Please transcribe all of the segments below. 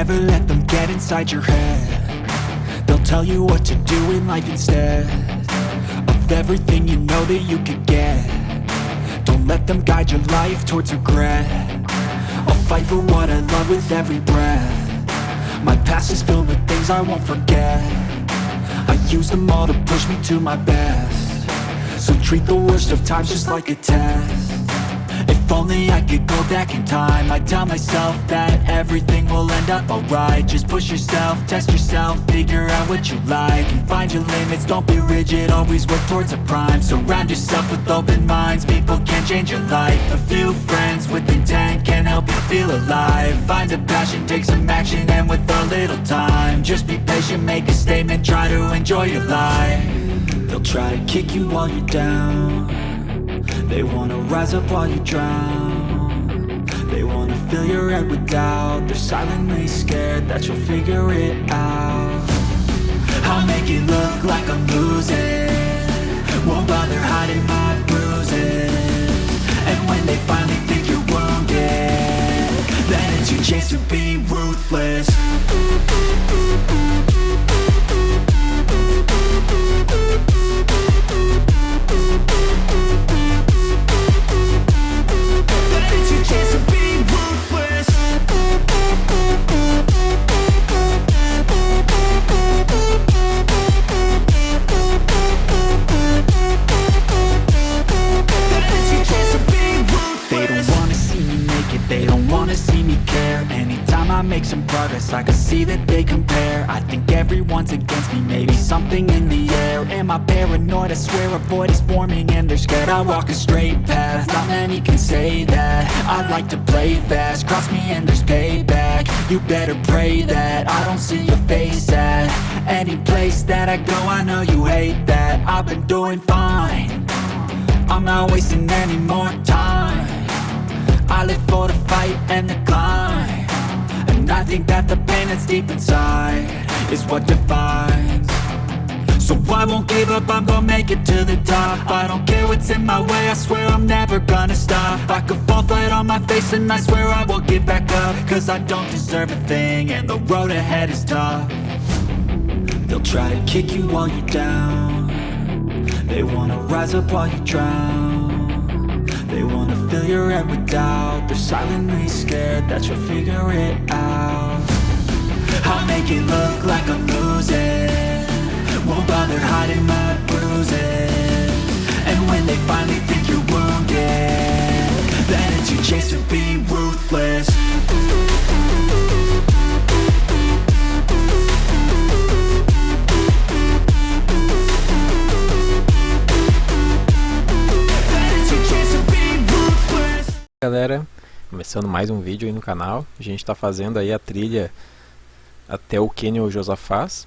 never let them get inside your head. They'll tell you what to do in life instead of everything you know that you could get. Don't let them guide your life towards regret. I'll fight for what I love with every breath. My past is filled with things I won't forget. I use them all to push me to my best. So treat the worst of times just like a test. If only I could go back in time, I'd tell myself that everything will end up alright. Just push yourself, test yourself, figure out what you like, and find your limits, don't be rigid, always work towards a prime. Surround yourself with open minds, people can change your life. A few friends with intent can help you feel alive. Find a passion, take some action, and with a little time, just be patient, make a statement, try to enjoy your life. They'll try to kick you while you're down. They wanna rise up while you drown. They wanna fill your head with doubt. They're silently scared that you'll figure it out. I'll make it look like I'm losing, won't bother hiding my bruises. And when they finally think you're wounded, then it's your chance to be ruthless. Make some progress, I can see that they compare. I think everyone's against me, maybe something in the air. Am I paranoid? I swear a void is forming and they're scared. I walk a straight path, not many can say that. I like to play fast, cross me and there's payback. You better pray that I don't see your face at any place that I go. I know you hate that. I've been doing fine, I'm not wasting any more time. I live for the fight and the climb. I think that the pain that's deep inside is what defines. So I won't give up, I'm gonna make it to the top. I don't care what's in my way, I swear I'm never gonna stop. I could fall flat on my face and I swear I won't get back up, cause I don't deserve a thing and the road ahead is tough. They'll try to kick you while you're down. They wanna rise up while you drown. They wanna fill your head with doubt. They're silently scared that you'll figure it out. I'll make it look like I'm losing, won't bother hiding my bruises. And when they finally think you're wounded, then it's your chance to be ruthless. Galera, começando mais um vídeo aí no canal. A gente está fazendo aí a trilha até o Canion Josafaz,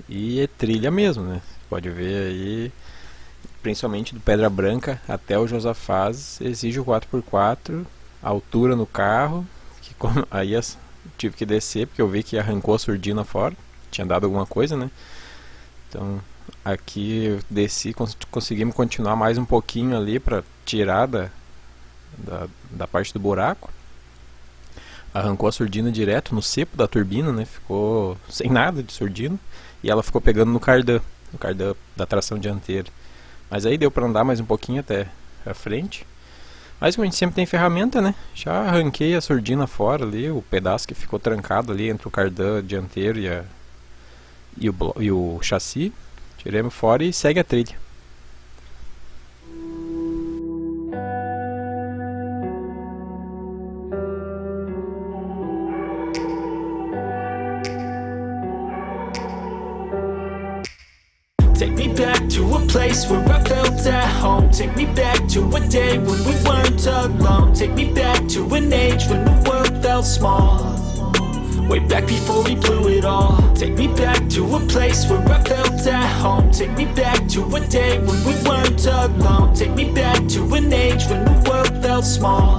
e é trilha mesmo, né? Você pode ver aí, principalmente do Pedra Branca até o Josafaz exige o 4x4, a altura no carro, que aí eu tive que descer porque eu vi que arrancou a surdina fora, tinha dado alguma coisa, né? Então aqui eu desci, conseguimos continuar mais um pouquinho ali para tirar da parte do buraco. Arrancou a surdina direto no cepo da turbina, né? Ficou sem nada de surdina e ela ficou pegando no cardan da tração dianteira. Mas aí deu para andar mais um pouquinho até a frente. Mas como a gente sempre tem ferramenta, né? Já arranquei a surdina fora ali, o pedaço que ficou trancado ali entre o cardan dianteiro e o chassi. Tiremos fora e segue a trilha. Take me back to a place where I felt at home. Take me back to a day when we weren't alone. Take me back to an age when the world felt small, way back before we blew it all. Take me back to a place where I felt at home. Take me back to a day when we weren't alone. Take me back to an age when the world felt small,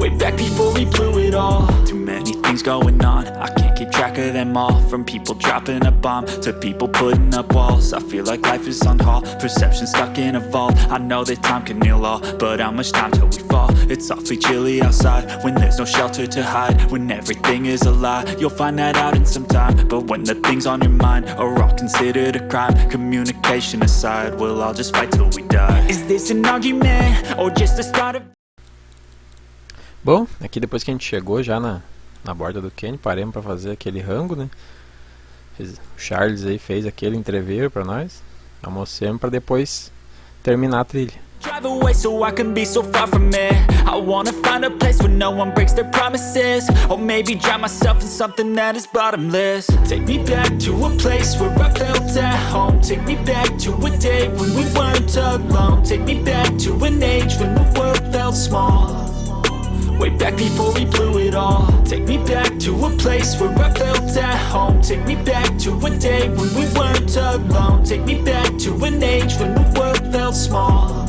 way back before we blew it all. Too many things going on, I can't keep track of them all. From people dropping a bomb to people putting up walls. I feel like life is on hold, perception stuck in a vault. I know that time can heal all, but how much time till we fall? It's awfully chilly outside when there's no shelter to hide. When everything is a lie, you'll find that out in some time. But when the things on your mind are all considered a crime, communication aside, we'll all just fight till we die. Is this an argument or just the start of... Bom, aqui depois que a gente chegou já na borda do Canion, paramos para fazer aquele rango, né? O Charles aí fez aquele entreveiro para nós, almoçamos para depois terminar a trilha. Drive away so I can be so far from it. I wanna find a place where no one breaks their promises. Or maybe drown myself in something that is bottomless. Take me back to a place where I felt at home. Take me back to a day when we weren't alone. Take me back to an age when the world felt small. Way back before we blew it all. Take me back to a place where I felt at home. Take me back to a day when we weren't alone. Take me back to an age when the world felt small.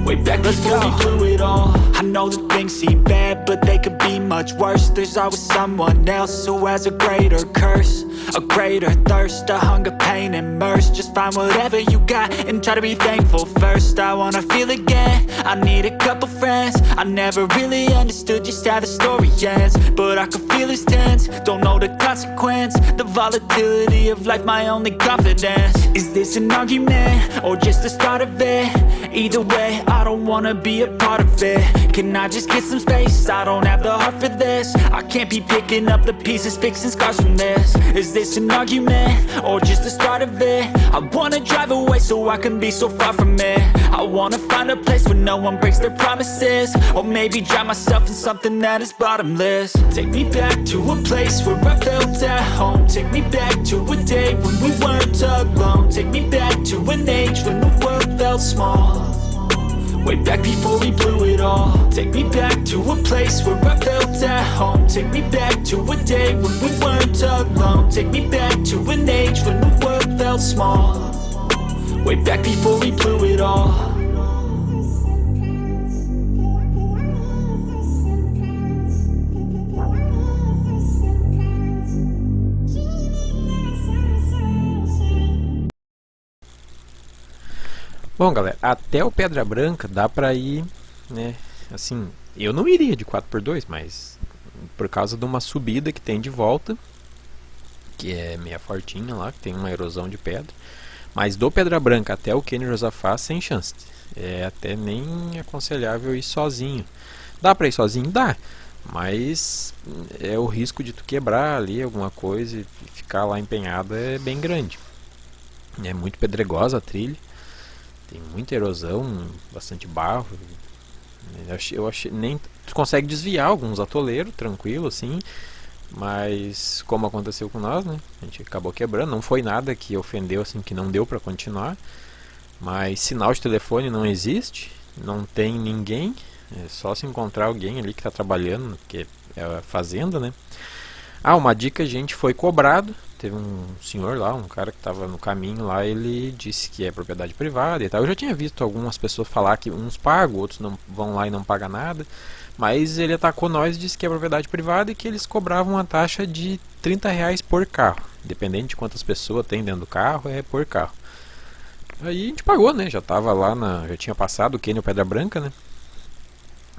Way back before we blew it all. I know that things seem bad, but they could be much worse. There's always someone else who has a greater curse, a greater thirst, a hunger, pain, and mercy. Just find whatever you got and try to be thankful first. I wanna feel again, I need a couple friends. I never really understood just how the story ends, but I can feel it's tense, don't know the consequence. The volatility of life, my only confidence. Is this an argument or just the start of it? Either way, I don't wanna be a part of it. Can I just get some space? I don't have the heart for this. I can't be picking up the pieces, fixing scars from this. Is this an argument or just the start of it? I wanna drive away so I can be so far from it. I wanna find a place where no one breaks their promises. Or maybe drown myself in something that is bottomless. Take me back to a place where I felt at home. Take me back to a day when we weren't alone. Take me back to an age when the world felt small. Way back before we blew it all. Take me back to a place where I felt at home. Take me back to a day when we weren't alone. Take me back to an age when the world felt small. Way back before we blew it all. Bom, galera, até o Pedra Branca dá pra ir, né, assim, eu não iria de 4x2, mas por causa de uma subida que tem de volta, que é meia fortinha lá, que tem uma erosão de pedra, mas do Pedra Branca até o Canion Josafaz, sem chance, é até nem aconselhável ir sozinho. Dá pra ir sozinho? Dá, mas é o risco de tu quebrar ali alguma coisa e ficar lá empenhado é bem grande. É muito pedregosa a trilha. Tem muita erosão, bastante barro. Eu achei nem tu consegue desviar alguns atoleiros, tranquilo assim, mas como aconteceu com nós, né? A gente acabou quebrando, não foi nada que ofendeu assim, que não deu para continuar. Mas sinal de telefone não existe, não tem ninguém, é só se encontrar alguém ali que está trabalhando, que é a fazenda, né? Ah, uma dica, a gente foi cobrado. Teve um senhor lá, um cara que estava no caminho lá, ele disse que é propriedade privada e tal. Eu já tinha visto algumas pessoas falar que uns pagam, outros não vão lá e não pagam nada. Mas ele atacou nós e disse que é propriedade privada e que eles cobravam uma taxa de R$30 por carro. Dependendo de quantas pessoas tem dentro do carro, é por carro. Aí a gente pagou, né? Já tava lá, já tinha passado o Canion Pedra Branca, né?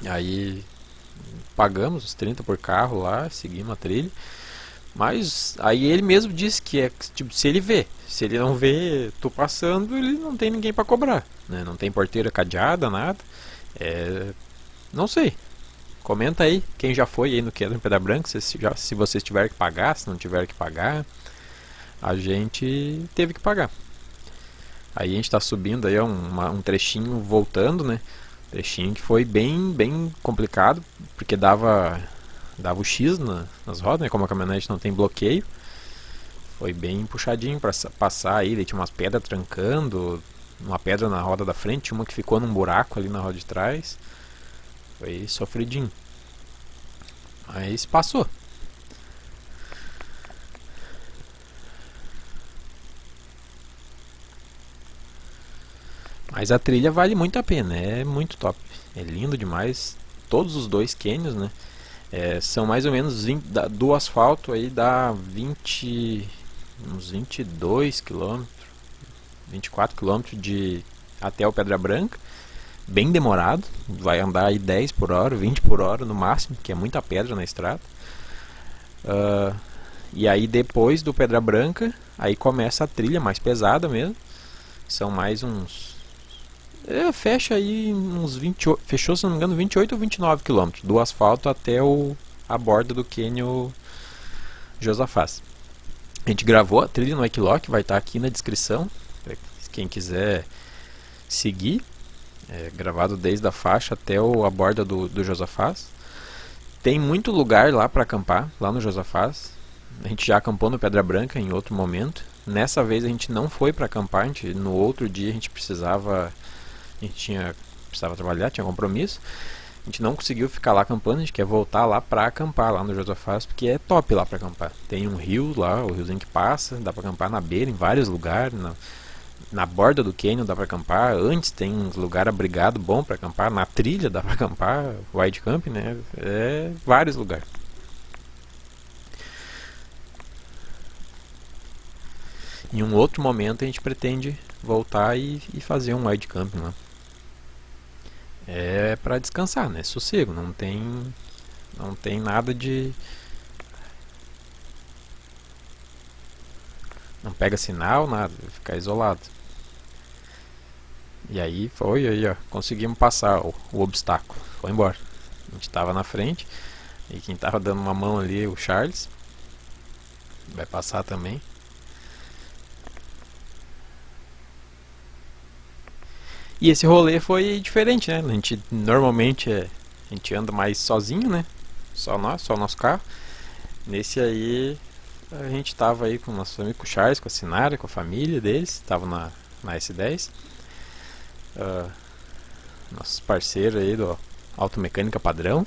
Aí pagamos os 30 por carro lá, seguimos a trilha. Mas aí ele mesmo disse que é tipo, se ele não vê tu passando, ele não tem ninguém para cobrar, né? Não tem porteira cadeada, nada. Não sei. Comenta aí quem já foi aí no Canion Pedra Branca, se vocês tiverem que pagar, se não tiver que pagar. A gente teve que pagar. Aí a gente está subindo aí um trechinho voltando, né? Trechinho que foi bem complicado, porque dava o X nas rodas, né? Como a caminhonete não tem bloqueio, foi bem puxadinho para passar aí. Daí tinha umas pedras trancando, uma pedra na roda da frente, uma que ficou num buraco ali na roda de trás. Foi sofridinho, mas passou. Mas a trilha vale muito a pena, é muito top, é lindo demais. todos os dois cânions, né? São mais ou menos 20, do asfalto aí dá 20, uns 22 km, 24 km até o Pedra Branca. Bem demorado, vai andar aí 10 por hora, 20 por hora no máximo, que é muita pedra na estrada. E aí depois do Pedra Branca, aí começa a trilha mais pesada mesmo. São mais uns... fecha aí uns 28, fechou, se não me engano, 28 ou 29 km do asfalto até a borda do Canion Josafaz. A gente gravou a trilha no Equiloc, vai estar aqui na descrição, quem quiser seguir. Gravado desde a faixa até a borda do Josafaz. Tem muito lugar lá para acampar, lá no Josafaz. A gente já acampou no Pedra Branca em outro momento. Nessa vez a gente não foi para acampar, no outro dia a gente precisava trabalhar, tinha compromisso. A gente não conseguiu ficar lá acampando, a gente quer voltar lá para acampar lá no Josafaz, porque é top lá para acampar. Tem um rio lá, o riozinho que passa, dá para acampar na beira, em vários lugares, na borda do Canion dá para acampar, antes tem um lugar abrigado bom para acampar, na trilha dá para acampar, wide camp, né? Vários lugares. Em um outro momento a gente pretende voltar e fazer um wide camp lá. É para descansar, né? Sossego, não tem nada de... Não pega sinal, nada, vai ficar isolado. E aí ó, conseguimos passar o obstáculo, foi embora. A gente estava na frente, e quem estava dando uma mão ali, o Charles, vai passar também. E esse rolê foi diferente, né? A gente normalmente a gente anda mais sozinho, né? Só o nosso carro. Nesse aí a gente tava aí com o nosso amigo Charles, com a Sinara, com a família deles, tava na S10. Nossos parceiros aí do Automecânica Padrão.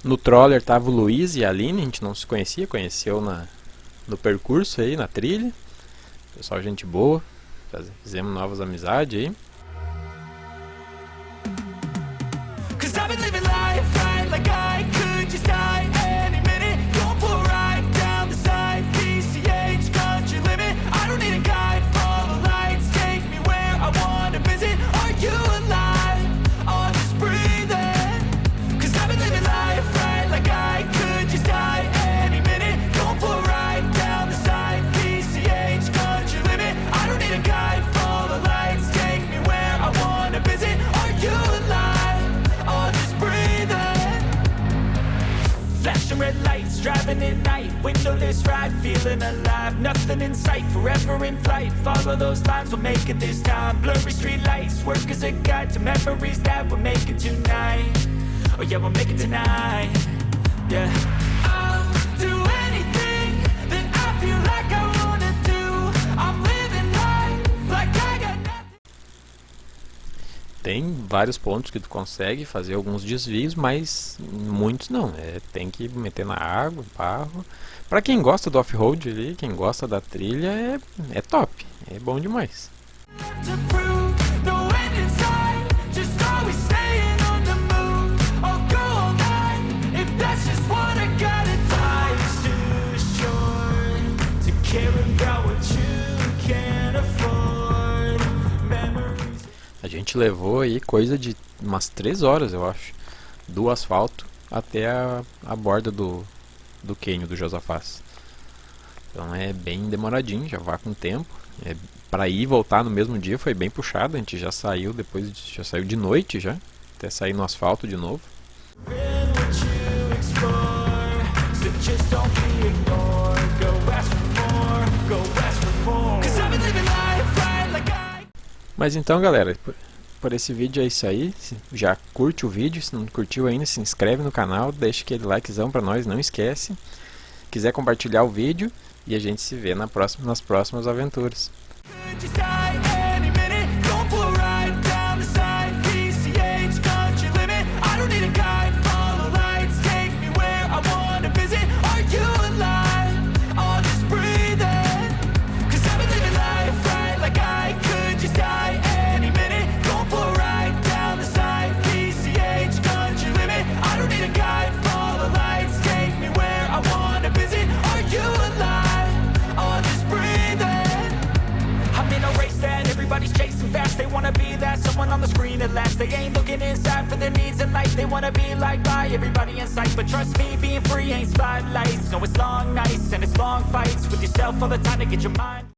No Troller tava o Luiz e a Aline, a gente não se conheceu no percurso aí, na trilha. Pessoal, gente boa, fizemos novas amizades aí. Driving at night, windowless ride, feeling alive. Nothing in sight, forever in flight. Follow those lines, we'll make it this time. Blurry street lights, work as a guide to memories that we'll make it tonight. Oh yeah, we'll make it tonight. Yeah. I'll do anything that I feel like I wanna do. I'm living life like I got nothing. Tem vários pontos que tu consegue fazer alguns desvios, mas muitos não. Tem que meter na água, barro. Pra quem gosta do off-road ali, quem gosta da trilha, é top. É bom demais. A gente levou aí coisa de umas 3 horas, eu acho, do asfalto até a borda do Canion do Josafaz. Então é bem demoradinho, já vai com tempo. Para ir e voltar no mesmo dia foi bem puxado, a gente já saiu já saiu de noite já, até sair no asfalto de novo. Mas então, galera, por esse vídeo é isso aí. Já curte o vídeo, se não curtiu ainda, se inscreve no canal, deixa aquele likezão pra nós, não esquece. Quiser compartilhar o vídeo e a gente se vê nas próximas aventuras. the screen at last. They ain't looking inside for their needs in life. They wanna be liked by everybody in sight, but trust me, being free ain't spotlights. No, it's long nights and it's long fights with yourself all the time to get your mind.